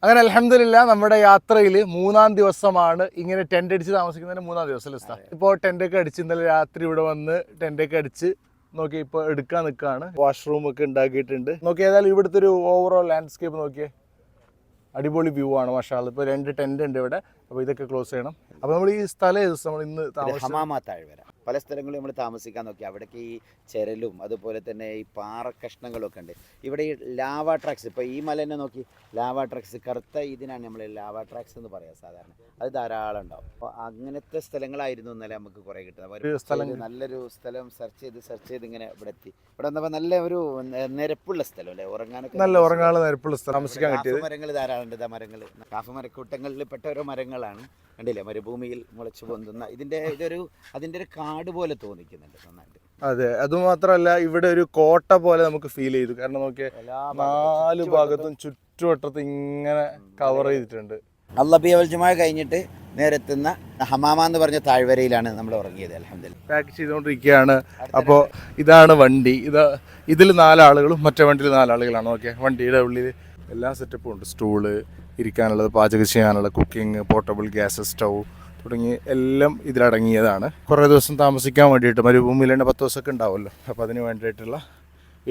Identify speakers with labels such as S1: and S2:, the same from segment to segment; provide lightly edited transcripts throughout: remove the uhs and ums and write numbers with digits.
S1: അങ്ങനെ അൽഹംദുലില്ലാ നമ്മുടെ യാത്രയിൽ 3-ാം ദിവസമാണ് ഇങ്ങനെ ടെൻ്റ് അടിച്ച് താമസിക്കുന്നതിന് 3-ാം ദിവസം ഉസ്താദ്. ഇപ്പോൾ ടെൻ്റൊക്കെ അടിച്ച് ഇന്നലെ രാത്രി ഇവിടെ വന്ന് ടെൻ്റൊക്കെ അടിച്ച് നോക്കി ഇപ്പോൾ എടുക്കാൻ നിൽക്കുകയാണ്. വാഷ്റൂം ഒക്കെ ഉണ്ടാക്കിയിട്ടുണ്ട്. നോക്കി ഏതായാലും ഇവിടുത്തെ ഒരു ഓവറോൾ ലാൻഡ്സ്കേപ്പ് നോക്കിയേ, അടിപൊളി വ്യൂ ആണ് മാഷാ അല്ലാഹ്. ഇപ്പോൾ 2 ടെൻ്റ് ഉണ്ട് ഇവിടെ. അപ്പോൾ ഇതൊക്കെ ക്ലോസ് ചെയ്യണം. അപ്പോൾ നമ്മൾ ഈ സ്ഥലം നമ്മൾ ഇന്ന്
S2: ഹമാമ താഴ്വര പല സ്ഥലങ്ങളും നമ്മൾ താമസിക്കാൻ നോക്കി. അവിടേക്ക് ഈ ചെരലും അതുപോലെ തന്നെ ഈ പാറ കഷ്ണങ്ങളൊക്കെ ഉണ്ട്. ഇവിടെ ഈ ലാവ ട്രാക്സ്, ഇപ്പോൾ ഈ മല തന്നെ നോക്കി, ലാവ ട്രാക്സ് കറുത്ത ഇതിനാണ് നമ്മൾ ലാവ ട്രാക്സ് എന്ന് പറയാം സാധാരണ. അത് ധാരാളം ഉണ്ടാവും. അപ്പോൾ അങ്ങനത്തെ സ്ഥലങ്ങളായിരുന്നു ഇന്നലെ നമുക്ക് കുറേ കിട്ടുന്നത്. നല്ലൊരു സ്ഥലം സെർച്ച് ചെയ്ത് ഇങ്ങനെ ഇവിടെ എത്തി. ഇവിടെ വന്നപ്പോൾ നല്ല ഒരു നിരപ്പുള്ള സ്ഥലം അല്ലേ, ഉറങ്ങാനൊക്കെ
S1: നല്ല ഉറങ്ങാനുള്ള നിരപ്പുള്ള സ്ഥലം, താമസിക്കാൻ കിട്ടിയത്.
S2: മരങ്ങൾ ധാരാളം ഉണ്ട്. മരങ്ങൾ കാഫ് മരക്കൂട്ടങ്ങളിൽ പെട്ട ഓരോ മരങ്ങളാണ്. കണ്ടില്ലേ, മരുഭൂമിയിൽ മുളച്ചു പൊന്തുന്ന അതിൻ്റെ ഒരു കാട് പോലെ തോന്നിക്കുന്നുണ്ട് നന്നായിട്ട്.
S1: അതെ, അതുമാത്രമല്ല ഇവിടെ ഒരു കോട്ട പോലെ നമുക്ക് ഫീൽ ചെയ്തു. കാരണം നോക്കിയാൽ 4 ഭാഗത്തും ചുറ്റുവട്ടത്ത് ഇങ്ങനെ കവർ ചെയ്തിട്ടുണ്ട്.
S2: അള്ളബിയൽ ജുമാ കഴിഞ്ഞിട്ട് നേരെ എത്തുന്ന ഹമാമ എന്ന് പറഞ്ഞ താഴ്വരയിലാണ് നമ്മൾ ഉറങ്ങിയത്. അൽഹംദുലില്ലാഹ്
S1: പാക്ക് ചെയ്തുകൊണ്ടിരിക്കുകയാണ്. അപ്പോൾ ഇതാണ് വണ്ടി. ഇതിൽ 4 ആളുകളും മറ്റേ വണ്ടിയിൽ 4 ആളുകളാണ്. ഓക്കെ, വണ്ടിയുടെ ഉള്ളിൽ എല്ലാ സെറ്റപ്പും ഉണ്ട്. സ്റ്റൂള്, ഇരിക്കാനുള്ളത്, പാചകം ചെയ്യാനുള്ള, കുക്കിംഗ്, പോർട്ടബിൾ ഗ്യാസ് സ്റ്റൗ തുടങ്ങി എല്ലാം ഇതിലടങ്ങിയതാണ്. കുറേ ദിവസം താമസിക്കാൻ വേണ്ടിയിട്ട്, മരുഭൂമിയിൽ തന്നെ 10 ദിവസമൊക്കെ ഉണ്ടാവുമല്ലോ. അപ്പോൾ അതിന് വേണ്ടിയിട്ടുള്ള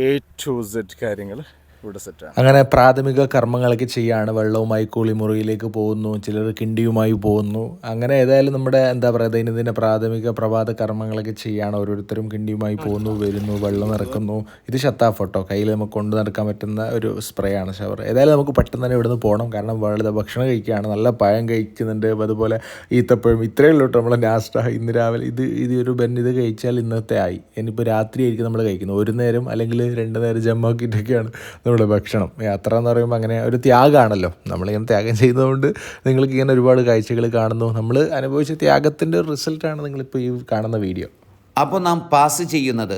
S1: A to Z കാര്യങ്ങൾ ഇവിടെ സെറ്റാണ്.
S3: അങ്ങനെ പ്രാഥമിക കർമ്മങ്ങളൊക്കെ ചെയ്യാണ്. വെള്ളവുമായി കുളിമുറിയിലേക്ക് പോകുന്നു, ചിലർ കിണ്ടിയുമായി പോകുന്നു. അങ്ങനെ ഏതായാലും നമ്മുടെ ദൈനംദിന പ്രാഥമിക പ്രഭാത കർമ്മങ്ങളൊക്കെ ചെയ്യാണ്. ഓരോരുത്തരും കിണ്ടിയുമായി പോകുന്നു, വരുന്നു, വെള്ളം നിറക്കുന്നു. ഇത് ഷത്താഫ് കേട്ടോ, കയ്യിൽ നമുക്ക് കൊണ്ടു നടക്കാൻ പറ്റുന്ന ഒരു സ്പ്രേ ആണ് ഷവർ. ഏതായാലും നമുക്ക് പെട്ടെന്ന് തന്നെ ഇവിടുന്ന് പോകണം. കാരണം വെള്ളം ഭക്ഷണം കഴിക്കുകയാണ്, നല്ല പഴം കഴിക്കുന്നുണ്ട്, അതുപോലെ ഈത്തപ്പഴം. ഇത്രയേ ഉള്ളൂ കേട്ടോ നമ്മളെ നാസ്റ്റ ഇന്ന് രാവിലെ. ഇത് കഴിച്ചാൽ ഇന്നത്തെ ആയി. ഇനിയിപ്പോൾ രാത്രി ആയിരിക്കും നമ്മൾ കഴിക്കുന്നത്. 1 നേരം അല്ലെങ്കിൽ 2 നേരം ജമ്മാക്കിയിട്ടൊക്കെയാണ് നമ്മുടെ ഭക്ഷണം. യാത്ര എന്ന് പറയുമ്പോൾ അങ്ങനെ ഒരു ത്യാഗമാണല്ലോ. നമ്മളിങ്ങനെ ത്യാഗം ചെയ്യുന്നതുകൊണ്ട് നിങ്ങൾക്ക് ഇങ്ങനെ ഒരുപാട് കാഴ്ചകൾ കാണുന്നു. നമ്മൾ അനുഭവിച്ച ത്യാഗത്തിൻ്റെ ഒരു റിസൾട്ടാണ് നിങ്ങളിപ്പോൾ ഈ കാണുന്ന വീഡിയോ.
S2: അപ്പോൾ നാം പാസ് ചെയ്യുന്നത്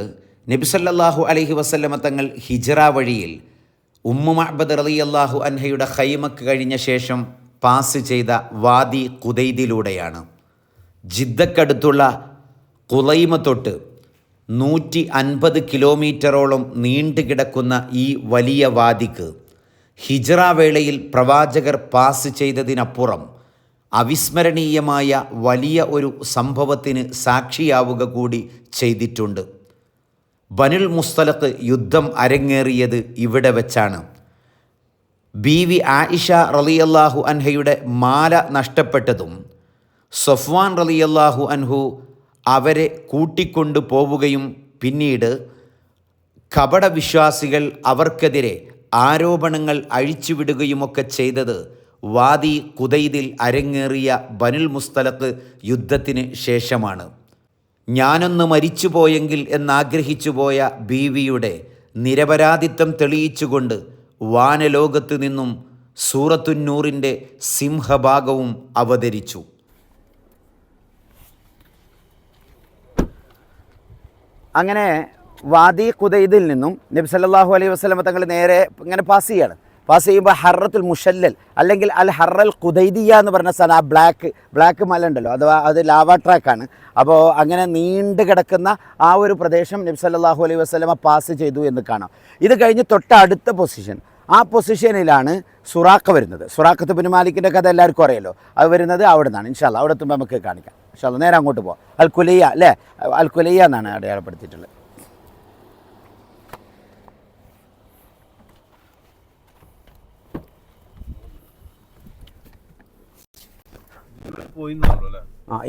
S2: നബി സല്ലല്ലാഹു അലൈഹി വസല്ലമ തങ്ങൾ ഹിജ്റ വഴിയിൽ ഉമ്മു മഅബദ് റളിയല്ലാഹു അൻഹയുടെ ഖൈമക്ക് കഴിഞ്ഞ ശേഷം പാസ് ചെയ്ത വാദി ഖുദൈദിലൂടെയാണ്. ജിദ്ദക്കടുത്തുള്ള ഖുലൈമ തൊട്ട് 150 കിലോമീറ്ററോളം നീണ്ടുകിടക്കുന്ന ഈ വലിയ വാദിക്ക് ഹിജ്റ വേളയിൽ പ്രവാചകർ പാസ് ചെയ്തതിനപ്പുറം അവിസ്മരണീയമായ വലിയ ഒരു സംഭവത്തിന് സാക്ഷിയാവുക കൂടി ചെയ്തിട്ടുണ്ട്. ബനുൽ മുസ്തലഖ് യുദ്ധം അരങ്ങേറിയത് ഇവിടെ വെച്ചാണ്. ബീവി ആയിഷ റളിയല്ലാഹു അൻഹയുടെ മാല നഷ്ടപ്പെട്ടതും സഫ്വാൻ റളിയല്ലാഹു അൻഹു അവരെ കൂട്ടിക്കൊണ്ടു പോവുകയും പിന്നീട് കപടവിശ്വാസികൾ അവർക്കെതിരെ ആരോപണങ്ങൾ അഴിച്ചുവിടുകയുമൊക്കെ ചെയ്തത് വാദി ഖുദൈദിൽ അരങ്ങേറിയ ബനുൽ മുസ്തലഖ് യുദ്ധത്തിന് ശേഷമാണ്. ഞാനൊന്ന് മരിച്ചുപോയെങ്കിൽ എന്നാഗ്രഹിച്ചു പോയ ബീവിയുടെ നിരപരാധിത്വം തെളിയിച്ചുകൊണ്ട് വാനലോകത്ത് നിന്നും സൂറത്തുന്നൂറിൻ്റെ സിംഹഭാഗവും അവതരിച്ചു. അങ്ങനെ വാദി ഖുദൈദിൽ നിന്നും നബി സല്ലല്ലാഹു അലൈഹി വസല്ലമ തങ്ങൾ നേരെ ഇങ്ങനെ പാസ് ചെയ്യുമ്പോൾ ഹർറത്തുൽ മുഷല്ലൽ അല്ലെങ്കിൽ അൽ ഹർറൽ ഖുദൈദിയ എന്ന് പറഞ്ഞ സ്ഥലം, ആ ബ്ലാക്ക് മല ഉണ്ടല്ലോ, അത് ലാവ ട്രാക്കാണ്. അപ്പോൾ അങ്ങനെ നീണ്ടു കിടക്കുന്ന ആ ഒരു പ്രദേശം നബി സല്ലല്ലാഹു അലൈഹി വസല്ലമ പാസ് ചെയ്തു എന്ന് കാണാം. ഇത് കഴിഞ്ഞ് തൊട്ടടുത്ത പൊസിഷൻ, ആ പൊസിഷനിലാണ് സുറാഖ വരുന്നത്. സുറാഖത്ത് ബിൻ മാലിക്കിൻ്റെ കഥ എല്ലാവർക്കും അറിയാലോ. അത് വരുന്നത് അവിടെ നിന്നാണ്. ഇൻഷാ അല്ലാഹ് അവിടെ എത്തുമ്പോൾ നമുക്ക് കാണിക്കാം. ഇൻഷാ അല്ലാഹ് നേരെ അങ്ങോട്ട് പോകാം. അൽ കുലയ്യ അല്ലേ, അൽ കുലയ്യ എന്നാണ് അടയാളപ്പെടുത്തിയിട്ടുള്ളത്.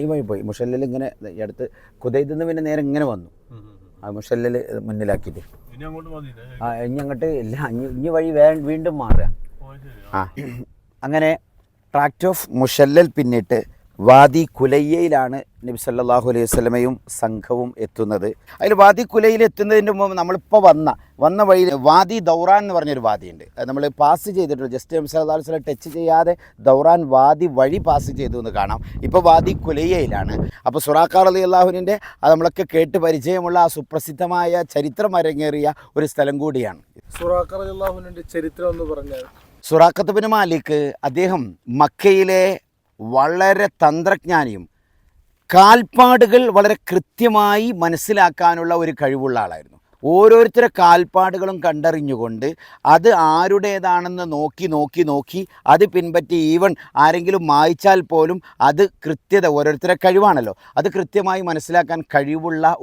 S2: ഈ വഴി പോയി മുഷല്ലിൽ ഇങ്ങനെ അടുത്ത് ഖുദൈദിൽ നിന്ന് പിന്നെ നേരെ ഇങ്ങനെ വന്നു. ആ മുഷല്ലിൽ മുന്നിലാക്കിയിട്ട് ഇനി അങ്ങോട്ട് ഇല്ല, ഇനി വഴി വീണ്ടും മാറുക. അങ്ങനെ ട്രാക്ട് ഓഫ് മുഷല്ലൽ പിന്നിട്ട് വാദി കുലയ്യയിലാണ് നബി സല്ലല്ലാഹു അലൈഹി വസല്ലമയും സംഘവും എത്തുന്നത്. അതിൽ വാദി കുലയിൽ എത്തുന്നതിൻ്റെ മുമ്പ് നമ്മളിപ്പോൾ വന്ന വഴിയിൽ വാദി ദൗറാൻ എന്ന് പറഞ്ഞൊരു വാദിയുണ്ട്. അത് നമ്മൾ പാസ് ചെയ്തിട്ടുണ്ട്. ജസ്റ്റ് നബി സല്ലല്ലാഹു അലൈഹി വസല്ലം ടച്ച് ചെയ്യാതെ ദൗറാൻ വാദി വഴി പാസ് ചെയ്തു എന്ന് കാണാം. ഇപ്പോൾ വാദി കുലയ്യയിലാണ്. അപ്പോൾ സുറാഖ റളിയല്ലാഹുവിൻ്റെ അത് നമ്മളൊക്കെ കേട്ട് പരിചയമുള്ള ആ സുപ്രസിദ്ധമായ ചരിത്രം അരങ്ങേറിയ ഒരു സ്ഥലം കൂടിയാണ്.
S1: സുറാഖ റളിയല്ലാഹുവിൻ്റെ ചരിത്രം എന്ന് പറഞ്ഞാൽ,
S2: സുറാഖത്ത് ബിൻ മാലിക് അദ്ദേഹം മക്കയിലെ വളരെ തന്ത്രജ്ഞാനിയും കാൽപ്പാടുകൾ വളരെ കൃത്യമായി മനസ്സിലാക്കാനുള്ള ഒരു കഴിവുള്ള ആളായിരുന്നു. ഓരോരുത്തരുടെ കാൽപ്പാടുകളും കണ്ടറിഞ്ഞുകൊണ്ട് അത് ആരുടേതാണെന്ന് നോക്കി അത് പിൻപറ്റി ഈവൻ ആരെങ്കിലും മായ്ച്ചാൽ പോലും അത് കൃത്യത, ഓരോരുത്തരുടെ കഴിവാണല്ലോ, അത് കൃത്യമായി മനസ്സിലാക്കാൻ കഴിവുള്ള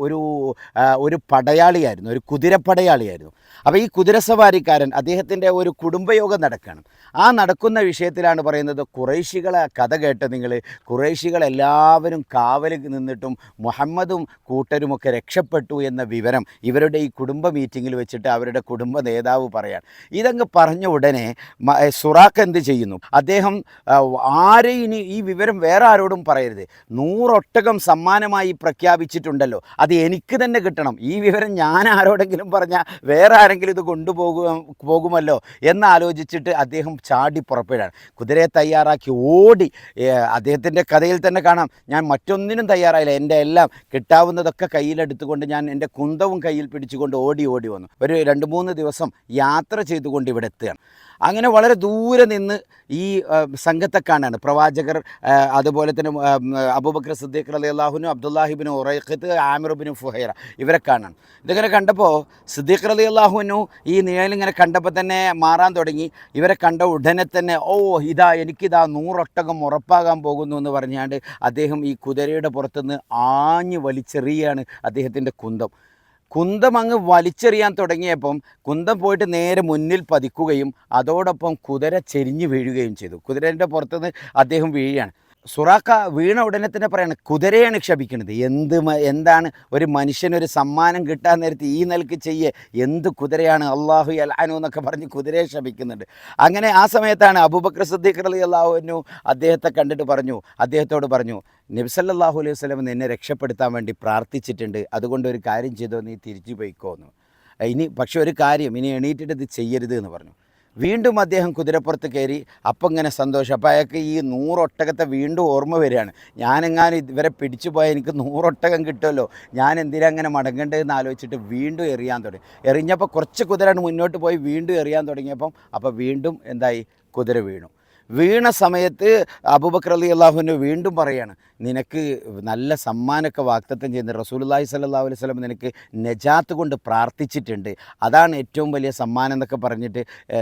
S2: ഒരു പടയാളിയായിരുന്നു, ഒരു കുതിരപ്പടയാളിയായിരുന്നു. അപ്പോൾ ഈ കുതിരസവാരിക്കാരൻ അദ്ദേഹത്തിൻ്റെ ഒരു കുടുംബയോഗം നടക്കുകയാണ്. ആ നടക്കുന്ന വിഷയത്തിലാണ് പറയുന്നത്, ഖുറൈശികളെ കഥ കേട്ട് നിങ്ങൾ, ഖുറൈശികളെല്ലാവരും കാവൽ നിന്നിട്ടും മുഹമ്മദും കൂട്ടരുമൊക്കെ രക്ഷപ്പെട്ടു എന്ന വിവരം ഇവരുടെ ഈ കുടുംബ മീറ്റിങ്ങിൽ വെച്ചിട്ട് അവരുടെ കുടുംബ നേതാവ് പറയാൻ. ഇതങ്ങ് പറഞ്ഞ ഉടനെ സുറാഖ് എന്ത് ചെയ്യുന്നു, അദ്ദേഹം ആരെയും ഇനി ഈ വിവരം വേറെ ആരോടും പറയരുത്, 100 ഒട്ടകം സമ്മാനമായി പ്രഖ്യാപിച്ചിട്ടുണ്ടല്ലോ, അത് എനിക്ക് തന്നെ കിട്ടണം, ഈ വിവരം ഞാൻ ആരോടെങ്കിലും പറഞ്ഞാൽ വേറെ ആരെങ്കിലും ഇത് പോകുമല്ലോ എന്നാലോചിച്ചിട്ട് അദ്ദേഹം ചാടി പുറപ്പെടുകയാണ്. കുതിരയെ തയ്യാറാക്കി ഓടി. അദ്ദേഹത്തിൻ്റെ കഥയിൽ തന്നെ കാണാം, ഞാൻ മറ്റൊന്നിനും തയ്യാറായില്ല, എൻ്റെ എല്ലാം കിട്ടാവുന്നതൊക്കെ കയ്യിലെടുത്തുകൊണ്ട് ഞാൻ എൻ്റെ കുന്തവും കയ്യിൽ പിടിച്ചുകൊണ്ട് ഓടി വന്നു. ഒരു 2-3 ദിവസം യാത്ര ചെയ്തുകൊണ്ട് ഇവിടെ എത്തുകയാണ്. അങ്ങനെ വളരെ ദൂരെ നിന്ന് ഈ സംഘത്തെ കാണാണ് പ്രവാചകർ, അതുപോലെ തന്നെ അബൂബക്കർ സിദ്ദീഖ് റളിയല്ലാഹുവിനും അബ്ദുല്ലാഹിബിൻ ഉറൈഖത്ത്, ആമിർ ബിൻ ഫുഹൈറ, ഇവരെ കാണാണ്. ഇതിങ്ങനെ കണ്ടപ്പോൾ സിദ്ദീഖ് റളിയല്ലാഹുവിനു ഈ നിഴലിങ്ങനെ കണ്ടപ്പോൾ തന്നെ മാറാൻ തുടങ്ങി. ഇവരെ കണ്ട ഉടനെ തന്നെ എനിക്കിതാ 100 ഒട്ടകം ഉറപ്പാകാൻ പോകുന്നു എന്ന് പറഞ്ഞാണ്ട് അദ്ദേഹം ഈ കുതിരയുടെ പുറത്തുനിന്ന് ആഞ്ഞ് വലിച്ചെറിയാണ് അദ്ദേഹത്തിൻ്റെ കുന്തം അങ്ങ് വലിച്ചെറിയാൻ തുടങ്ങിയപ്പം കുന്തം പോയിട്ട് നേരെ മുന്നിൽ പതിക്കുകയും അതോടൊപ്പം കുതിര ചെരിഞ്ഞ് വീഴുകയും ചെയ്തു. കുതിരേൻ്റെ പുറത്തുനിന്ന് അദ്ദേഹം വീഴുകയാണ്. സുറാഖ വീണ ഉടനെ തന്നെ പറയാണ്, കുതിരയാണ് ക്ഷപിക്കുന്നത്. എന്താണ് ഒരു മനുഷ്യനൊരു സമ്മാനം കിട്ടാൻ നേരത്ത് ഈ നിലക്ക് എന്ത് കുതിരയാണ്, അള്ളാഹു അൽഅനു എന്നൊക്കെ പറഞ്ഞ് കുതിരയെ ക്ഷപിക്കുന്നുണ്ട്. അങ്ങനെ ആ സമയത്താണ് അബൂബക്കർ സിദ്ദീഖ് റളിയല്ലാഹു അൻഹു അദ്ദേഹത്തോട് പറഞ്ഞു, നബി സല്ലല്ലാഹു അലൈഹി വസല്ലം നിന്നെ രക്ഷപ്പെടുത്താൻ വേണ്ടി പ്രാർത്ഥിച്ചിട്ടുണ്ട്, അതുകൊണ്ട് ഒരു കാര്യം ചെയ്തോ, നീ തിരിച്ചു പോയിക്കോന്നു. പക്ഷെ ഒരു കാര്യം, ഇനി എണീറ്റിട്ട് ഇത് ചെയ്യരുത് എന്ന് പറഞ്ഞു. വീണ്ടും അദ്ദേഹം കുതിരപ്പുറത്ത് കയറി. അപ്പം ഇങ്ങനെ സന്തോഷം. അപ്പോൾ അയാൾക്ക് ഈ 100 ഒട്ടകത്തെ വീണ്ടും ഓർമ്മ വരികയാണ്. ഞാനെങ്ങാനും ഇവരെ പിടിച്ചു പോയാൽ എനിക്ക് 100 ഒട്ടകം കിട്ടുമല്ലോ, ഞാൻ എന്തിനാ അങ്ങനെ മടങ്ങേണ്ടതെന്ന് ആലോചിച്ചിട്ട് വീണ്ടും എറിയാൻ തുടങ്ങി. എറിഞ്ഞപ്പോൾ കുറച്ച് കുതിര മുന്നോട്ട് പോയി വീണ്ടും എറിയാൻ തുടങ്ങിയപ്പം വീണ്ടും എന്തായി, കുതിര വീണ സമയത്ത് അബൂബക്കർ റളിയല്ലാഹു അൻഹു വീണ്ടും പറയാണ്, നിനക്ക് നല്ല സമ്മാനമൊക്കെ വാഗ്ദത്തം ചെയ്യുന്ന റസൂലുള്ളാഹി സ്വല്ലല്ലാഹു അലൈഹി വസല്ലം നിനക്ക് നജാത്ത് കൊണ്ട് പ്രാർത്ഥിച്ചിട്ടുണ്ട്, അതാണ് ഏറ്റവും വലിയ സമ്മാനം എന്നൊക്കെ പറഞ്ഞിട്ട്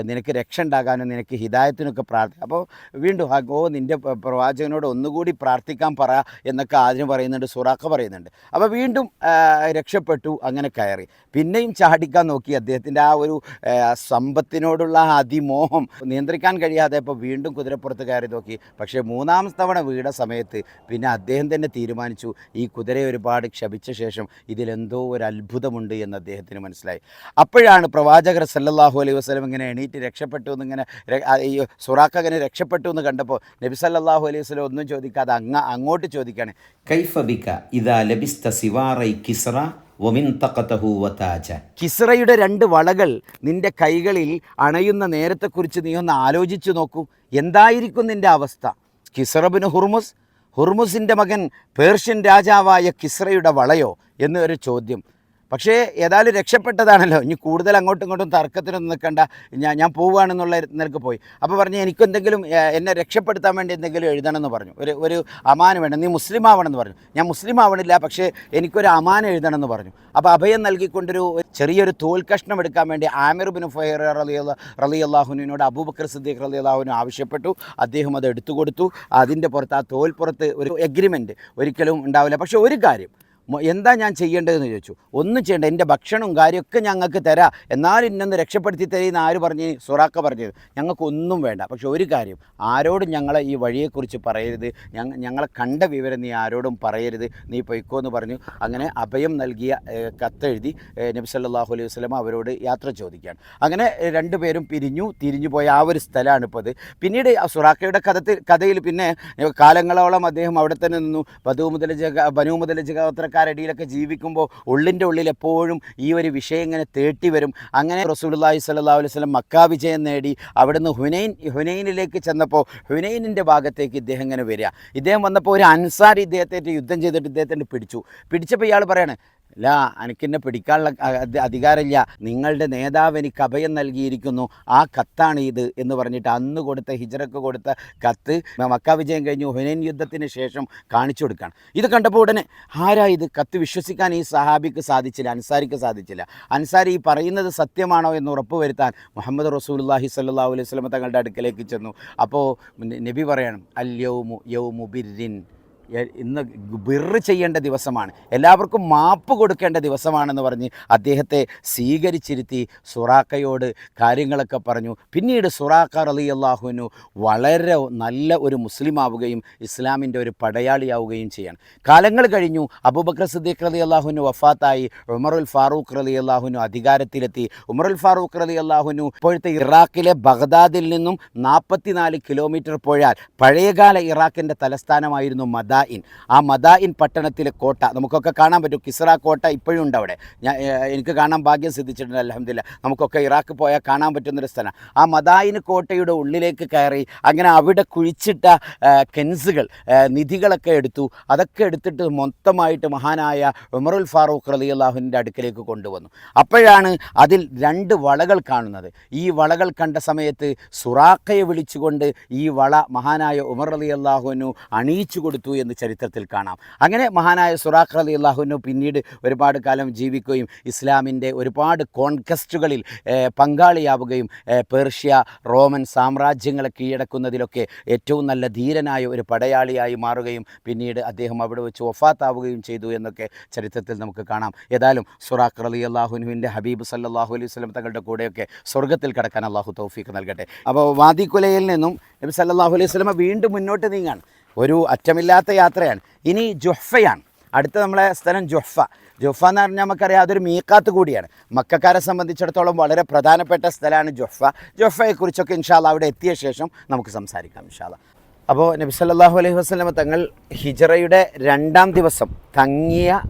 S2: നിനക്ക് രക്ഷ ഉണ്ടാകാനും നിനക്ക് ഹിദായത്തിനൊക്കെ അപ്പോൾ വീണ്ടും നിൻ്റെ പ്രവാചകനോട് ഒന്നുകൂടി പ്രാർത്ഥിക്കാൻ പറ എന്നൊക്കെ ആദ്യം പറയുന്നുണ്ട്, സുറാഖ പറയുന്നുണ്ട്. അപ്പോൾ വീണ്ടും രക്ഷപ്പെട്ടു. അങ്ങനെ കയറി പിന്നെയും ചാടിക്കാൻ നോക്കി. അദ്ദേഹത്തിൻ്റെ ആ ഒരു സമ്പത്തിനോടുള്ള അതിമോഹം നിയന്ത്രിക്കാൻ കഴിയാതെ ഇപ്പോൾ വീണ്ടും കുതിരപ്പുറത്ത് കയറി നോക്കി. പക്ഷേ 3-ാമത്തെ തവണ വീണ സമയത്ത് പിന്നെ അദ്ദേഹം തന്നെ തീരുമാനിച്ചു, ഈ കുതിരയെ ഒരുപാട് ക്ഷപിച്ച ശേഷം ഇതിലെന്തോ ഒരു അത്ഭുതമുണ്ട് എന്ന് അദ്ദേഹത്തിന് മനസ്സിലായി. അപ്പോഴാണ് പ്രവാചകർ സല്ലല്ലാഹു അലൈഹി വസല്ലം ഇങ്ങനെ എണീറ്റ് രക്ഷപ്പെട്ടു എന്നിങ്ങനെ സുറാഖ അങ്ങനെ രക്ഷപ്പെട്ടു എന്ന് കണ്ടപ്പോൾ നബി സല്ലല്ലാഹു അലൈഹി വസല്ലം ഒന്നും ചോദിക്കാതെ അങ്ങോട്ട് ചോദിക്കുകയാണ്,
S4: കൈഫ ബിക ഇദാ ലബിസ്ത സിവാറൈ കിസ്റ വമിൻതഖതഹു വതാജ.
S2: കിസ്റയുടെ 2 വളകൾ നിന്റെ കൈകളിൽ അണയുന്ന നേരത്തെക്കുറിച്ച് നീ ഒന്ന് ആലോചിച്ചു നോക്കൂ, എന്തായിരിക്കും നിന്റെ അവസ്ഥ? കിസ്റ ബിൻ ഹുർമുസിൻ്റെ മകൻ പേർഷ്യൻ രാജാവായ കിസ്റയുടെ വളയോ എന്നൊരു ചോദ്യം. പക്ഷേ ഏതായാലും രക്ഷപ്പെട്ടതാണല്ലോ, ഇനി കൂടുതൽ അങ്ങോട്ടും ഇങ്ങോട്ടും തർക്കത്തിനൊന്നും നിൽക്കണ്ട, ഞാൻ പോവുകയാണെന്നുള്ള നിലക്ക് പോയി. അപ്പോൾ പറഞ്ഞു, എനിക്കെന്തെങ്കിലും എന്നെ രക്ഷപ്പെടുത്താൻ വേണ്ടി എന്തെങ്കിലും എഴുതണമെന്ന് പറഞ്ഞു, ഒരു അമാന വേണം, നീ മുസ്ലിം ആവണമെന്ന് പറഞ്ഞു. ഞാൻ മുസ്ലിം ആവണില്ല, പക്ഷേ എനിക്കൊരു അമാന എഴുതണമെന്ന് പറഞ്ഞു. അപ്പോൾ അഭയം നൽകിക്കൊണ്ടൊരു ചെറിയൊരു തോൽ കഷ്ണം എടുക്കാൻ വേണ്ടി ആമിർ ബിൻ ഫുഹൈറ റളിയല്ലാഹുവിനോട് അബൂബക്കർ സിദ്ദീഖ് റളിയല്ലാഹു ആവശ്യപ്പെട്ടു. അദ്ദേഹം അത് എടുത്തു കൊടുത്തു. അതിൻ്റെ പുറത്ത്, ആ തോൽപ്പുറത്ത് ഒരു എഗ്രിമെൻറ്റ് ഒരിക്കലും ഉണ്ടാവില്ല. പക്ഷേ ഒരു കാര്യം, എന്താ ഞാൻ ചെയ്യേണ്ടതെന്ന് ചോദിച്ചു. ഒന്നും ചെയ്യേണ്ട, എൻ്റെ ഭക്ഷണവും കാര്യമൊക്കെ ഞങ്ങൾക്ക് തരാം, എന്നാലും ഇന്നൊന്ന് രക്ഷപ്പെടുത്തി തരുമെന്ന് ആര് പറഞ്ഞു? സുറാഖ പറഞ്ഞത്. ഞങ്ങൾക്കൊന്നും വേണ്ട, പക്ഷെ ഒരു കാര്യം, ആരോടും ഞങ്ങളെ ഈ വഴിയെക്കുറിച്ച് പറയരുത്, ഞങ്ങളെ കണ്ട വിവരം നീ ആരോടും പറയരുത്, നീ പൊയ്ക്കോ എന്ന് പറഞ്ഞു. അങ്ങനെ അഭയം നൽകിയ കത്തെഴുതി നബി സല്ലല്ലാഹു അലൈഹി വസല്ലം അവരോട് യാത്ര ചോദിക്കുകയാണ്. അങ്ങനെ 2 പേരും തിരിഞ്ഞു പോയ ആ ഒരു സ്ഥലമാണ് ഇപ്പോൾ അത്. പിന്നീട് സുറാഖയുടെ കഥയിൽ പിന്നെ കാലങ്ങളോളം അദ്ദേഹം അവിടെ തന്നെ നിന്നു. ബനൂ മുദലജ ഗോത്രക്കാരടിയിലൊക്കെ ജീവിക്കുമ്പോൾ ഉള്ളിൻ്റെ ഉള്ളിൽ എപ്പോഴും ഈ ഒരു വിഷയം ഇങ്ങനെ തേട്ടി വരും. അങ്ങനെ റസൂലുള്ളാഹി സ്വല്ലല്ലാഹു അലൈഹി വസല്ലം മക്ക വിജയം നേടി അവിടുന്ന് ഹുനൈനിലേക്ക് ചെന്നപ്പോൾ ഹുനൈനിൻ്റെ ഭാഗത്തേക്ക് ഇദ്ദേഹം ഇങ്ങനെ വരിക. ഇദ്ദേഹം വന്നപ്പോൾ ഒരു അൻസാരി ഇദ്ദേഹത്തെ യുദ്ധം ചെയ്തിട്ട് ഇദ്ദേഹത്തിൻ്റെ പിടിച്ചപ്പോൾ ഇയാൾ പറയാണ്, ലാ എനിക്കെന്നെ പിടിക്കാനുള്ള അധികാരമില്ല, നിങ്ങളുടെ നേതാവ് എനിക്ക് അഭയം നൽകിയിരിക്കുന്നു, ആ കത്താണ് ഇത് എന്ന് പറഞ്ഞിട്ട് അന്ന് കൊടുത്ത ഹിജ്റക്ക് കൊടുത്ത കത്ത് മക്ക വിജയം കഴിഞ്ഞു ഹുനൈൻ യുദ്ധത്തിന് ശേഷം കാണിച്ചു കൊടുക്കുകയാണ്. ഇത് കണ്ടപ്പോൾ ഉടനെ ആരാ ഇത്? കത്ത് വിശ്വസിക്കാൻ ഈ സഹാബിക്ക് സാധിച്ചില്ല, അൻസാരിക്ക് സാധിച്ചില്ല. അൻസാരി ഈ പറയുന്നത് സത്യമാണോ എന്ന് ഉറപ്പുവരുത്താൻ മുഹമ്മദ് റസൂലുള്ളാഹി സ്വല്ലല്ലാഹു അലൈഹി വസല്ലം തങ്ങളുടെ അടുക്കലേക്ക് ചെന്നു. അപ്പോൾ നബി പറയണം, അൽ യൗമു യൗമു ബിർരിൻ, ഇന്ന് ബിർറ് ചെയ്യേണ്ട ദിവസമാണ്, എല്ലാവർക്കും മാപ്പ് കൊടുക്കേണ്ട ദിവസമാണെന്ന് പറഞ്ഞ് അദ്ദേഹത്തെ സ്വീകരിച്ചിരുത്തി സുറാഖയോട് കാര്യങ്ങളൊക്കെ പറഞ്ഞു. പിന്നീട് സുറാഖ റളിയല്ലാഹു അൻഹു വളരെ നല്ല ഒരു മുസ്ലിം ആവുകയും ഇസ്ലാമിൻ്റെ ഒരു പടയാളിയാവുകയും ചെയ്യാണ്. കാലങ്ങൾ കഴിഞ്ഞു. അബൂബക്കർ സിദ്ദീഖ് റളിയല്ലാഹു അൻഹു വഫാത്തായി. ഉമറുൽ ഫാറൂഖ് റളിയല്ലാഹു അൻഹു അധികാരത്തിലെത്തി. ഉമറുൽ ഫാറൂഖ് റളിയല്ലാഹു അൻഹു ഇപ്പോഴത്തെ ഇറാഖിലെ ബഗ്ദാദിൽ നിന്നും 44 കിലോമീറ്റർ പോയാൽ പഴയകാല ഇറാഖിൻ്റെ തലസ്ഥാനമായിരുന്നു മദായിൻ. ആ മദായിൻ പട്ടണത്തിലെ കോട്ട നമുക്കൊക്കെ കാണാൻ പറ്റും. കിസ്റ കോട്ട ഇപ്പോഴും ഉണ്ട് അവിടെ. എനിക്ക് കാണാൻ ഭാഗ്യം സിദ്ധിച്ചിട്ടുണ്ട് അൽഹംദുലില്ലാ. നമുക്കൊക്കെ ഇറാഖ് പോയാൽ കാണാൻ പറ്റുന്നൊരു സ്ഥലം. ആ മദായിൻ കോട്ടയുടെ ഉള്ളിലേക്ക് കയറി അങ്ങനെ അവിടെ കുഴിച്ചിട്ട കെൻസുകൾ, നിധികളൊക്കെ എടുത്തു. അതൊക്കെ എടുത്തിട്ട് മൊത്തമായിട്ട് മഹാനായ ഉമറുൽ ഫാറൂഖ് റളിയല്ലാഹുവിൻ്റെ അടുക്കലേക്ക് കൊണ്ടുവന്നു. അപ്പോഴാണ് അതിൽ 2 വളകൾ കാണുന്നത്. ഈ വളകൾ കണ്ട സമയത്ത് സുറാഖയെ വിളിച്ചുകൊണ്ട് ഈ വള മഹാനായ ഉമർ റളിയല്ലാഹു അൻഹു അണിയിച്ചു കൊടുത്തു എന്ന് ചരിത്രത്തിൽ കാണാം. അങ്ങനെ മഹാനായ സുറാഖ് റളിയല്ലാഹു അൻഹു പിന്നീട് ഒരുപാട് കാലം ജീവിക്കുകയും ഇസ്ലാമിൻ്റെ ഒരുപാട് കോൺകസ്റ്റുകളിൽ പങ്കാളിയാവുകയും പേർഷ്യ, റോമൻ സാമ്രാജ്യങ്ങളെ കീഴടക്കുന്നതിലൊക്കെ ഏറ്റവും നല്ല ധീരനായ ഒരു പടയാളിയായി മാറുകയും പിന്നീട് അദ്ദേഹം അവിടെ വെച്ച് വഫാത്താവുകയും ചെയ്തു എന്നൊക്കെ ചരിത്രത്തിൽ നമുക്ക് കാണാം. ഏതായാലും സുറാഖ് റളിയല്ലാഹു അൻഹുവിൻ്റെ ഹബീബ് സല്ലല്ലാഹു അലൈഹി വസല്ലം തങ്ങളുടെ കൂടെയൊക്കെ സ്വർഗ്ഗത്തിൽ കടക്കാൻ അള്ളാഹു തൗഫീഖ് നൽകട്ടെ. അപ്പോൾ വാദി കുലയിൽ നിന്നും നബി സല്ലല്ലാഹു അലൈഹി വസല്ലം വീണ്ടും മുന്നോട്ട് നീങ്ങാണ്. ഒരു അറ്റമില്ലാത്ത യാത്രയാണ്. ഇനി ജുഹ്ഫയാണ് അടുത്ത നമ്മളെ സ്ഥലം. ജുഹ്ഫ എന്ന് പറഞ്ഞാൽ നമുക്കറിയാം അതൊരു മീഖാത്ത് കൂടിയാണ്. മക്കക്കാരെ സംബന്ധിച്ചിടത്തോളം വളരെ പ്രധാനപ്പെട്ട സ്ഥലമാണ് ജുഹ്ഫ. ജുഹ്ഫയെക്കുറിച്ചൊക്കെ ഇൻഷാ അല്ലാഹ് അവിടെ എത്തിയ ശേഷം നമുക്ക് സംസാരിക്കാം ഇൻഷാ അല്ലാഹ്. അപ്പോൾ നബി സല്ലല്ലാഹു അലൈഹി വസല്ലം തങ്ങൾ ഹിജ്റയുടെ 2-ാം ദിവസം തങ്ങിയ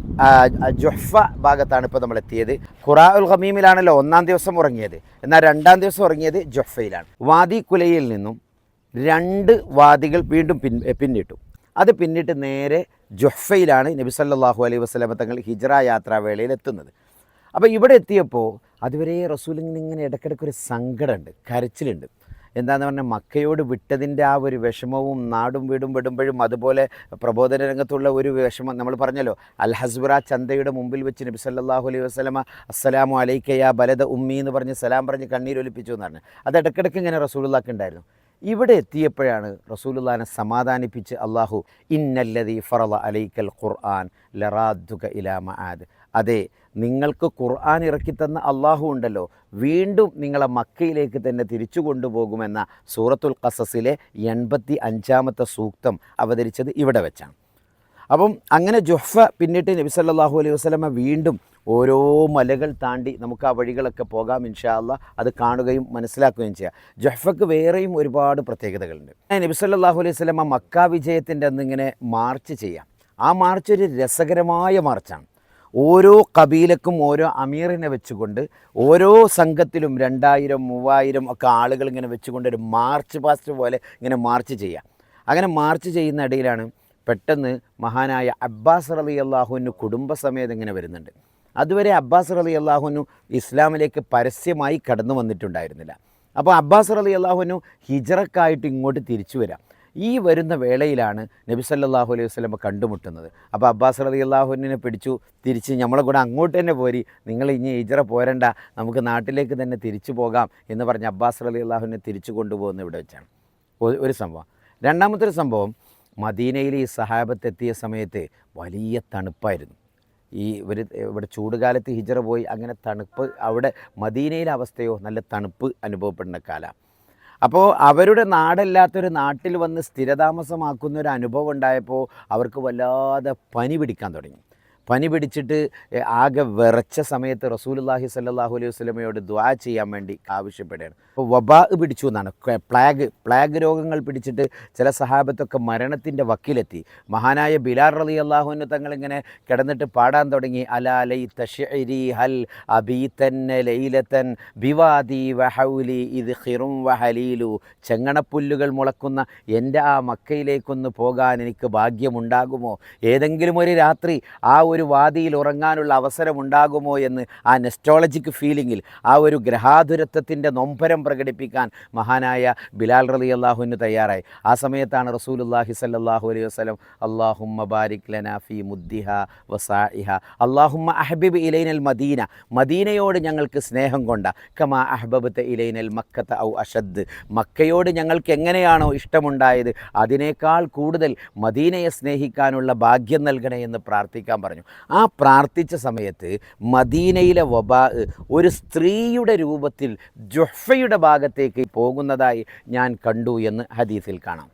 S2: ജുഹ്ഫ ഭാഗത്താണ് ഇപ്പോൾ നമ്മൾ എത്തിയത്. ഖുറാഉൽ ഖമീമിലാണല്ലോ 1-ാം ദിവസം ഉറങ്ങിയത്, എന്നാൽ 2-ാം ദിവസം ഉറങ്ങിയത് ജുഹ്ഫയിലാണ്. വാദി കുലയിൽ നിന്നും 2 വാദികൾ വീണ്ടും പിന്നിട്ടു. അത് പിന്നിട്ട് നേരെ ജുഹ്ഫയിലാണ് നബി സല്ലല്ലാഹു അലൈഹി വസല്ലം തങ്ങൾ ഹിജ്റ യാത്രാവേളയിൽ എത്തുന്നത്. അപ്പോൾ ഇവിടെ എത്തിയപ്പോൾ അതുവരെ റസൂലിന് ഇങ്ങനെ ഇടയ്ക്കിടയ്ക്കൊരു സങ്കടമുണ്ട്, കരച്ചിലുണ്ട്. എന്താണെന്ന് പറഞ്ഞാൽ മക്കയോട് വിട്ടതിൻ്റെ ആ ഒരു വിഷമവും നാടും വീടും വിടുമ്പോഴും അതുപോലെ പ്രബോധന രംഗത്തുള്ള ഒരു വിഷമം നമ്മൾ പറഞ്ഞല്ലോ. അൽ ഹസ്ബറ ചന്തയുടെ മുമ്പിൽ വെച്ച് നബി സല്ലല്ലാഹു അലൈഹി വസല്ലമ അസ്സലാമു അലൈക യാ ബലദ ഉമ്മി എന്ന് പറഞ്ഞ് സലാം പറഞ്ഞ് കണ്ണീരൊലിപ്പിച്ചു എന്ന് പറഞ്ഞു. അത് ഇടയ്ക്കിടയ്ക്ക് ഇങ്ങനെ റസൂലുള്ളാഹിക്ക് ഉണ്ടായിരുന്നു. ഇവിടെ എത്തിയപ്പോഴാണ് റസൂലുള്ളാഹിനെ സമാധാനിപ്പിച്ച് അള്ളാഹു ഇന്നല്ലദീ ഫറള അലൈക്കൽ ഖുർആൻ ലറാദ്ദുക ഇലാ മആദ്, അതെ നിങ്ങൾക്ക് ഖുർആൻ ഇറക്കിത്തന്ന അള്ളാഹു ഉണ്ടല്ലോ, വീണ്ടും നിങ്ങളെ മക്കയിലേക്ക് തന്നെ തിരിച്ചു കൊണ്ടുപോകുമെന്ന സൂറത്തുൽ ഖസസിലെ 85-ാമത്തെ സൂക്തം അവതരിച്ചത് ഇവിടെ വെച്ചാണ്. അപ്പം അങ്ങനെ ജുഹ്ഫ പിന്നിട്ട് നബി സല്ലല്ലാഹു അലൈഹി വസല്ലമ വീണ്ടും ഓരോ മലകൾ താണ്ടി നമുക്ക് ആ വഴികളൊക്കെ പോകാം ഇൻഷാ അല്ലാഹ്. അത് കാണുകയും മനസ്സിലാക്കുകയും ചെയ്യാം. ജുഹ്ഫക്ക് വേറെയും ഒരുപാട് പ്രത്യേകതകളുണ്ട്. നബി സല്ലല്ലാഹു അലൈഹി വസല്ലമ മക്ക വിജയത്തിൻ്റെ അന്നിങ്ങനെ മാർച്ച് ചെയ്യാം. ആ മാർച്ച് ഒരു രസകരമായ മാർച്ചാണ്. ഓരോ കബീലക്കും ഓരോ അമീറിനെ വെച്ചുകൊണ്ട് ഓരോ സംഘത്തിലും 2000, 3000 ഒക്കെ ആളുകൾ ഇങ്ങനെ വെച്ചുകൊണ്ട് ഒരു മാർച്ച് പാസ്റ്റ് പോലെ ഇങ്ങനെ മാർച്ച് ചെയ്യാം. അങ്ങനെ മാർച്ച് ചെയ്യുന്ന ഇടയിലാണ് പെട്ടെന്ന് മഹാനായ അബ്ബാസ് റളിയല്ലാഹു അൻഹു കുടുംബസമേതം ഇങ്ങനെ വരുന്നുണ്ട്. അതുവരെ അബ്ബാസ് റളിയല്ലാഹു അൻഹു ഇസ്ലാമിലേക്ക് പരസ്യമായി കടന്നു വന്നിട്ടുണ്ടായിരുന്നില്ല. അപ്പോൾ അബ്ബാസ് റളിയല്ലാഹു അൻഹു ഹിജ്റക്കായിട്ട് ഇങ്ങോട്ട് തിരിച്ചു വരാം. ഈ വരുന്ന വേളയിലാണ് നബി സല്ലല്ലാഹു അലൈഹി വസല്ലം കണ്ടുമുട്ടുന്നത്. അപ്പോൾ അബ്ബാസ് റളിയല്ലാഹു അൻഹുവിനെ പിടിച്ചു തിരിച്ച് നമ്മളെ കൂടെ അങ്ങോട്ട് തന്നെ പോരി, നിങ്ങൾ ഇനി ഹിജ്റ പോരണ്ട, നമുക്ക് നാട്ടിലേക്ക് തന്നെ തിരിച്ചു പോകാം എന്ന് പറഞ്ഞ് അബ്ബാസ് റളിയല്ലാഹു അൻഹുവിനെ തിരിച്ചു കൊണ്ടുപോകുന്ന ഇവിടെ വെച്ചാണ് ഒരു സംഭവം. രണ്ടാമത്തെ ഒരു സംഭവം, മദീനയിൽ ഈ സഹാബത്ത് എത്തിയ സമയത്ത് വലിയ തണുപ്പായിരുന്നു. ഇവിടെ ചൂടുകാലത്ത് ഹിജ്റ പോയി അങ്ങനെ തണുപ്പ്, അവിടെ മദീനയിലെ അവസ്ഥയോ നല്ല തണുപ്പ് അനുഭവപ്പെടുന്ന കാലമാണ്. അപ്പോൾ അവരുടെ നാടല്ലാത്തൊരു നാട്ടിൽ വന്ന് സ്ഥിരതാമസമാക്കുന്നൊരു അനുഭവം ഉണ്ടായപ്പോൾ അവർക്ക് വല്ലാതെ പനി പിടിക്കാൻ തുടങ്ങി. പനി പിടിച്ചിട്ട് ആകെ വിറച്ച സമയത്ത് റസൂലുള്ളാഹി സ്വല്ലല്ലാഹു അലൈഹി വസല്ലമയോട് ദുആ ചെയ്യാൻ വേണ്ടി ആവശ്യപ്പെടുകയാണ്. അപ്പോൾ വബാ പിടിച്ചു എന്നാണ്, പ്ലാഗ് രോഗങ്ങൾ പിടിച്ചിട്ട് ചില സഹാബത്തൊക്കെ മരണത്തിൻ്റെ വക്കിലെത്തി. മഹാനായ ബിലാൽ റളിയല്ലാഹു അൻഹു തങ്ങളിങ്ങനെ കിടന്നിട്ട് പാടാൻ തുടങ്ങി, അലാ ലൈത ശിഅരി ഹൽ അബീതന്ന ലൈലതൻ ബിവാദി വഹൗലി ഇദ്ഖിറും വഹലീലു, ചെങ്ങണപ്പുല്ലുകൾ മുളക്കുന്ന എൻ്റെ ആ മക്കയിലേക്കൊന്ന് പോകാൻ എനിക്ക് ഭാഗ്യമുണ്ടാകുമോ, ഏതെങ്കിലും ഒരു രാത്രി ആ ഒരു വാദിയിൽ ഉറങ്ങാനുള്ള അവസരം ഉണ്ടാകുമോ എന്ന് ആ നെസ്റ്റോളജിക് ഫീലിങ്ങിൽ, ആ ഒരു ഗ്രഹാതുരത്വത്തിൻ്റെ നൊമ്പരം പ്രകടിപ്പിക്കാൻ മഹാനായ ബിലാൽ റളിയല്ലാഹുവിന് തയ്യാറായി. ആ സമയത്താണ് റസൂലുള്ളാഹി സ്വല്ലല്ലാഹു അലൈഹി വസല്ലം അല്ലാഹുമ്മ ബാരിക് ലനാ ഫീ മുദ്ദിഹ വസാഇഹ അല്ലാഹുമ്മ അഹ്ബിബ് ഇലൈനൽ മദീന, മദീനയോട് ഞങ്ങൾക്ക് സ്നേഹം കൊണ്ട കമാ അഹ്ബബ്ത ഇലൈനൽ മക്കത ഔ അഷദ്, മക്കയോട് ഞങ്ങൾക്ക് എങ്ങനെയാണോ ഇഷ്ടമുണ്ടായത് അതിനേക്കാൾ കൂടുതൽ മദീനയെ സ്നേഹിക്കാനുള്ള ഭാഗ്യം നൽകണേ എന്ന് പ്രാർത്ഥിക്കാൻ പറഞ്ഞു. ആ പ്രാർത്ഥിച്ച സമയത്ത് മദീനയിലെ വബാ ഒരു സ്ത്രീയുടെ രൂപത്തിൽ ജുഹ്ഫയുടെ ഭാഗത്തേക്ക് പോകുന്നതായി ഞാൻ കണ്ടു എന്ന് ഹദീസിൽ കാണാം.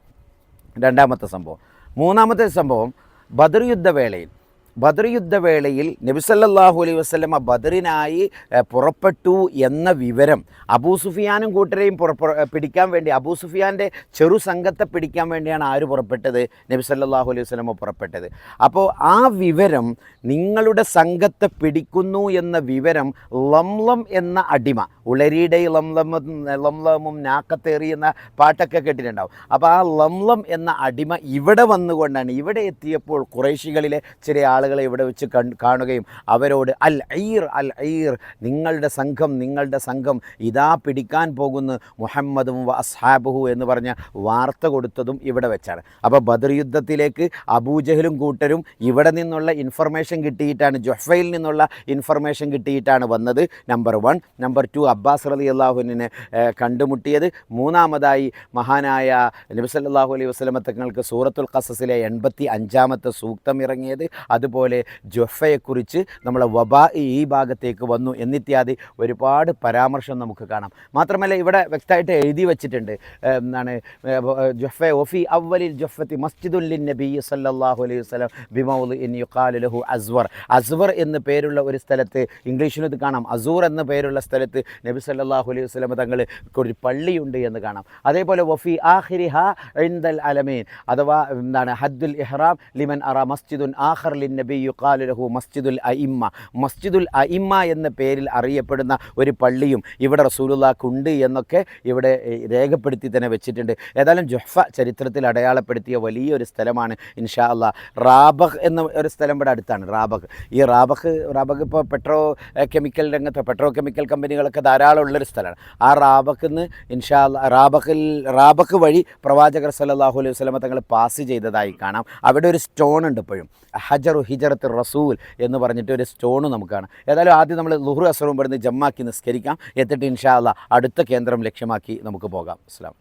S2: രണ്ടാമത്തെ സംഭവം. മൂന്നാമത്തെ സംഭവം, ബദർ യുദ്ധവേളയിൽ നബി സല്ലല്ലാഹു അലൈഹി വസല്ലമ ബദറിനായി പുറപ്പെട്ടു എന്ന വിവരം അബൂ സുഫിയാനും കൂട്ടരെയും പിടിക്കാൻ വേണ്ടി, അബൂ സുഫിയാൻ്റെ ചെറു സംഘത്തെ പിടിക്കാൻ വേണ്ടിയാണ് ആര് പുറപ്പെട്ടത്? നബി സല്ലല്ലാഹു അലൈഹി വസല്ലമ പുറപ്പെട്ടത്. അപ്പോൾ ആ വിവരം, നിങ്ങളുടെ സംഘത്തെ പിടിക്കുന്നു എന്ന വിവരം ലംലം എന്ന അടിമ, ഉളരിയുടെ ലംലമും നാക്കത്തേറി എന്ന പാട്ടൊക്കെ കേട്ടിട്ടുണ്ടാവും. അപ്പോൾ ആ ലംലം എന്ന അടിമ ഇവിടെ വന്നുകൊണ്ടാണ്, ഇവിടെ എത്തിയപ്പോൾ ഖുറൈശികളിലെ ചില ആളുകളെ ഇവിടെ വെച്ച് കാണുകയും അവരോട് അൽ ഐർ, നിങ്ങളുടെ സംഘം ഇതാ പിടിക്കാൻ പോകുന്നു മുഹമ്മദും വ അസ്ഹാബുഹു എന്ന് പറഞ്ഞ വാർത്ത കൊടുത്തതും ഇവിടെ വെച്ചാണ്. അപ്പോൾ ബദർ യുദ്ധത്തിലേക്ക് അബൂജഹലും കൂട്ടരും ഇവിടെ നിന്നുള്ള ഇൻഫർമേഷൻ കിട്ടിയിട്ടാണ്, ജുഹ്ഫയിൽ നിന്നുള്ള ഇൻഫർമേഷൻ കിട്ടിയിട്ടാണ് വന്നത്. നമ്പർ 1. നമ്പർ 2, അബ്ബാസ് റളിയല്ലാഹുവിനെ കണ്ടുമുട്ടിയത്. മൂന്നാമതായി മഹാനായ നബി സല്ലല്ലാഹു അലൈഹി വസല്ലമ തങ്ങൾക്ക് സൂറത്തുൽ ഖസസിലെ 85ാമത്തെ സൂക്തം ഇറങ്ങിയത്, അതുപോലെ ജുഹ്ഫയെക്കുറിച്ച് നമ്മളെ വബാ ഈ ഭാഗത്തേക്ക് വന്നു എന്നിത്യാദി ഒരുപാട് പരാമർശം നമുക്ക് കാണാം. മാത്രമല്ല ഇവിടെ വ്യക്തമായിട്ട് എഴുതി വച്ചിട്ടുണ്ട്, എന്താണ് ജുഹ്ഫ ഒഫി അവലിൽ ജുഹ്ഫത്തി മസ്ജിദുൽ ലിന്നബി സല്ലല്ലാഹു അലൈഹി വസല്ലം ബിമൗദിഇൻ യുഖാലു ലഹു അസ്വർ എന്ന് പേരുള്ള ഒരു സ്ഥലത്ത്, ഇംഗ്ലീഷിൽ ഇത് കാണാം, അസൂർ എന്ന പേരുള്ള സ്ഥലത്ത് നബി സല്ലല്ലാഹു അലൈഹി വസല്ലം തങ്ങൾ ഒരു പള്ളിയുണ്ട് എന്ന് കാണാം. അതേപോലെ വഫി ആഖിരിഹ ഇൻദൽ അലമീൻ, അഥവാ എന്താണ് ഹദ്ദുൽ ഇഹ്റാം ലിമൻ അറ മസ്ജിദുൻ ആഖർ ലിന്നബി യുഖാലു ലഹു മസ്ജിദുൽ അഇമ്മ എന്ന പേരിൽ അറിയപ്പെടുന്ന ഒരു പള്ളിയും ഇവിടെ റസൂലുള്ളാഹിക്കുണ്ട് എന്നൊക്കെ ഇവിടെ രേഖപ്പെടുത്തി തന്നെ വെച്ചിട്ടുണ്ട്. ഏതായാലും ജുഹ്ഫ ചരിത്രത്തിൽ അടയാളപ്പെടുത്തിയ വലിയൊരു സ്ഥലമാണ് ഇൻഷാ അല്ലാഹ്. റാബഖ് എന്ന ഒരു സ്ഥലം ഇവിടെ അടുത്താണ്. ഈ റാബഖ് ഇപ്പോൾ പെട്രോ കെമിക്കൽ കമ്പനികളൊക്കെ ധാരാളം ഉള്ളൊരു സ്ഥലമാണ്. ആ റാബഖിന്ന് ഇൻഷാ അല്ലാഹ് റാബഖ് വഴി പ്രവാചകർ സല്ലല്ലാഹു അലൈഹി വസല്ലമ തങ്ങൾ പാസ് ചെയ്തതായി കാണാം. അവിടെ ഒരു സ്റ്റോൺ ഉണ്ട് ഇപ്പോഴും, ഹജറു ഹിജറത്ത് റസൂൽ എന്ന് പറഞ്ഞിട്ട് ഒരു സ്റ്റോണ് നമുക്ക് കാണാം. ഏതായാലും ആദ്യം നമ്മൾ ളുഹ്ർ അസ്റും ഇവിടുന്ന് ജമ്മാക്കി നിസ്കരിക്കാം, എന്നിട്ട് ഇൻഷാ അല്ലാഹ് അടുത്ത കേന്ദ്രം ലക്ഷ്യമാക്കി നമുക്ക് പോകാം. അസ്സലാം.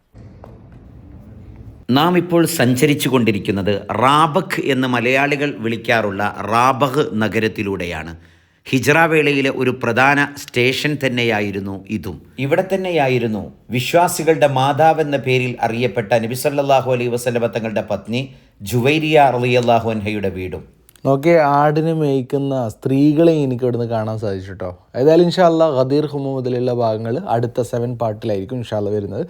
S4: നാം ഇപ്പോൾ സഞ്ചരിച്ചു കൊണ്ടിരിക്കുന്നത് റാബഖ് എന്ന് മലയാളികൾ വിളിക്കാറുള്ള റാബഖ് നഗരത്തിലൂടെയാണ്. ഹിജ്റ വേളയിലെ ഒരു പ്രധാന സ്റ്റേഷൻ തന്നെയായിരുന്നു ഇതും. ഇവിടെ തന്നെയായിരുന്നു വിശ്വാസികളുടെ മാതാവെന്ന പേരിൽ അറിയപ്പെട്ട നബി സല്ലല്ലാഹു അലൈഹി വസല്ലമ തങ്ങളുടെ പത്നി ജുവൈരിയ റളിയല്ലാഹു അൻഹയുടെ വീടും.
S3: നോക്കി ആടിനെ മേയ്ക്കുന്ന സ്ത്രീകളെ എനിക്ക് ഇവിടുന്ന് കാണാൻ സാധിച്ചു കേട്ടോ. ഏതായാലും ഇൻഷാ അല്ലാഹ് ഗദീർ ഹുമ മുതലുള്ള ഭാഗങ്ങൾ അടുത്ത 7 പാർട്ടിലായിരിക്കും ഇൻഷാ അല്ലാഹ് വരുന്നത്.